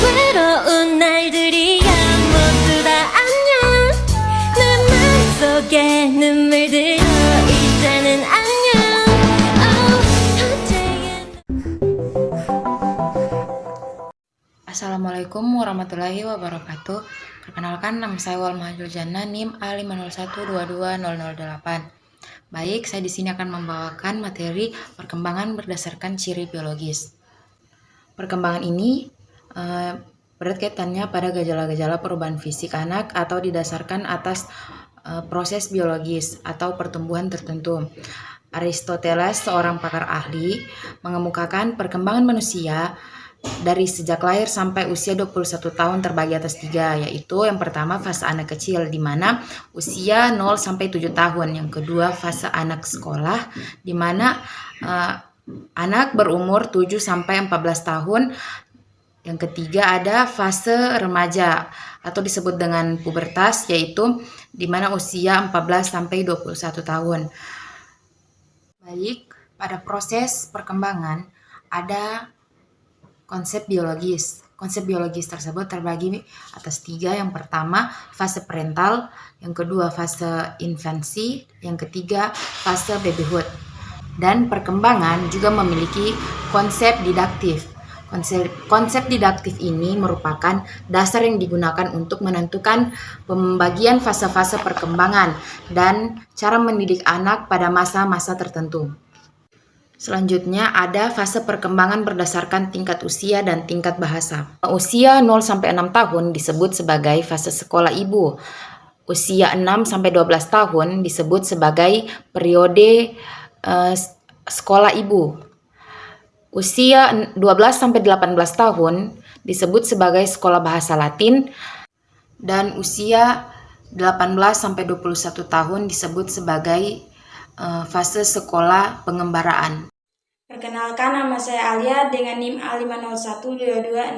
외로운 날들이야 모두 다 안녕 내 맘속에 눈물 들어 이제는 안녕 Assalamualaikum warahmatullahi wabarakatuh. Perkenalkan, nama saya Walmahajul Jannah, NIM A501220008. Baik, saya di sini akan membawakan materi perkembangan berdasarkan ciri biologis. Perkembangan ini berat kaitannya pada gejala-gejala perubahan fisik anak atau didasarkan atas proses biologis atau pertumbuhan tertentu. Aristoteles, seorang pakar ahli, mengemukakan perkembangan manusia dari sejak lahir sampai usia 21 tahun terbagi atas 3, yaitu yang pertama fase anak kecil di mana usia 0 sampai 7 tahun, yang kedua fase anak sekolah di mana anak berumur 7 sampai 14 tahun, yang ketiga ada fase remaja atau disebut dengan pubertas, yaitu di mana usia 14 sampai 21 tahun. Baik, pada proses perkembangan ada konsep biologis. Konsep biologis tersebut terbagi atas 3. Yang pertama, fase parental. Yang kedua, fase infansi. Yang ketiga, fase babyhood. Dan perkembangan juga memiliki konsep didaktif. Konsep didaktif ini merupakan dasar yang digunakan untuk menentukan pembagian fase-fase perkembangan dan cara mendidik anak pada masa-masa tertentu. Selanjutnya ada fase perkembangan berdasarkan tingkat usia dan tingkat bahasa. Usia 0 sampai 6 tahun disebut sebagai fase sekolah ibu. Usia 6 sampai 12 tahun disebut sebagai periode sekolah ibu. Usia 12 sampai 18 tahun disebut sebagai sekolah bahasa Latin, dan usia 18 sampai 21 tahun disebut sebagai fase sekolah pengembaraan. Perkenalkan, nama saya Alia dengan NIM A501220026.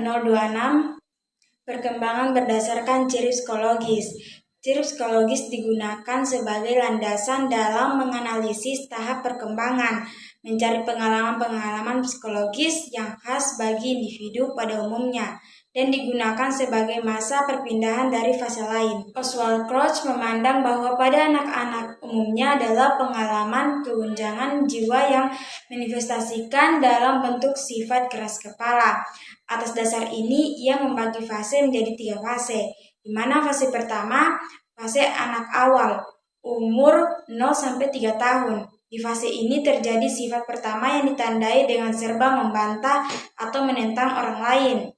Perkembangan berdasarkan ciri psikologis. Ciri psikologis digunakan sebagai landasan dalam menganalisis tahap perkembangan, mencari pengalaman-pengalaman psikologis yang khas bagi individu pada umumnya, dan digunakan sebagai masa perpindahan dari fase lain. Oswald Crouch memandang bahwa pada anak-anak umumnya adalah pengalaman keguncangan jiwa yang manifestasikan dalam bentuk sifat keras kepala. Atas dasar ini, ia membagi fase menjadi 3 fase, di mana fase pertama, fase anak awal, umur 0 sampai 3 tahun. Di fase ini terjadi sifat pertama yang ditandai dengan serba membantah atau menentang orang lain.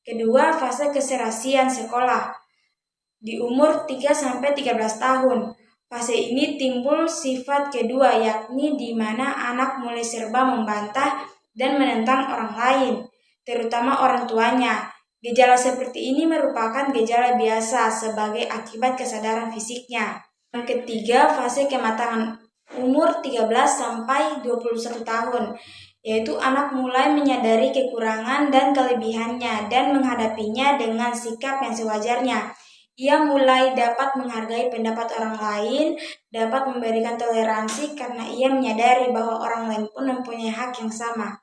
Kedua, fase keserasian sekolah di umur 3 sampai 13 tahun. Fase ini timbul sifat kedua, yakni di mana anak mulai serba membantah dan menentang orang lain, terutama orang tuanya. Gejala seperti ini merupakan gejala biasa sebagai akibat kesadaran fisiknya. Yang ketiga, fase kematangan umur 13 sampai 21 tahun, yaitu anak mulai menyadari kekurangan dan kelebihannya dan menghadapinya dengan sikap yang sewajarnya. Ia mulai dapat menghargai pendapat orang lain, dapat memberikan toleransi karena ia menyadari bahwa orang lain pun mempunyai hak yang sama.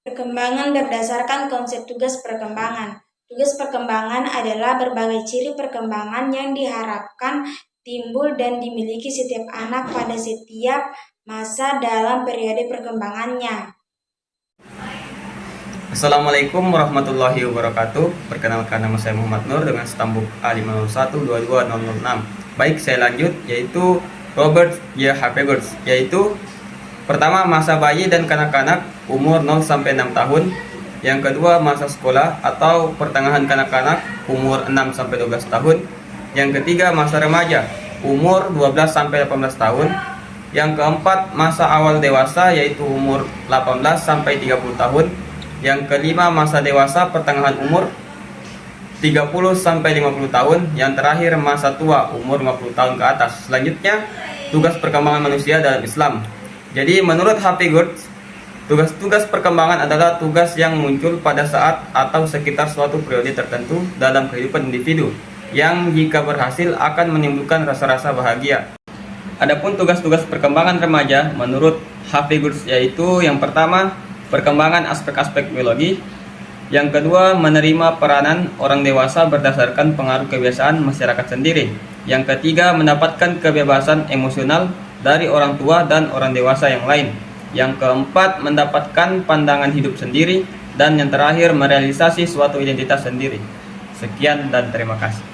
Perkembangan berdasarkan konsep tugas perkembangan. Tugas perkembangan adalah berbagai ciri perkembangan yang diharapkan timbul dan dimiliki setiap anak pada setiap masa dalam periode perkembangannya. Assalamualaikum warahmatullahi wabarakatuh. Perkenalkan, nama saya Muhammad Nur dengan stambuk A501220006. Baik, saya lanjut, yaitu Robert J. Havegood, yaitu pertama masa bayi dan kanak-kanak umur 0 sampai 6 tahun. Yang kedua masa sekolah atau pertengahan kanak-kanak umur 6 sampai 12 tahun. Yang ketiga masa remaja umur 12 sampai 18 tahun. Yang keempat masa awal dewasa yaitu umur 18 sampai 30 tahun. Yang kelima masa dewasa pertengahan umur 30 sampai 50 tahun. Yang terakhir masa tua umur 50 tahun ke atas. Selanjutnya tugas perkembangan manusia dalam Islam. Jadi menurut Havegood, tugas-tugas perkembangan adalah tugas yang muncul pada saat atau sekitar suatu periode tertentu dalam kehidupan individu yang jika berhasil akan menimbulkan rasa-rasa bahagia. Adapun tugas-tugas perkembangan remaja menurut Havegood yaitu yang pertama perkembangan aspek-aspek biologi, Yang kedua, menerima peranan orang dewasa berdasarkan pengaruh kebiasaan masyarakat sendiri. Yang ketiga, mendapatkan kebebasan emosional dari orang tua dan orang dewasa yang lain. Yang keempat, mendapatkan pandangan hidup sendiri. Dan yang terakhir, merealisasi suatu identitas sendiri. Sekian dan terima kasih.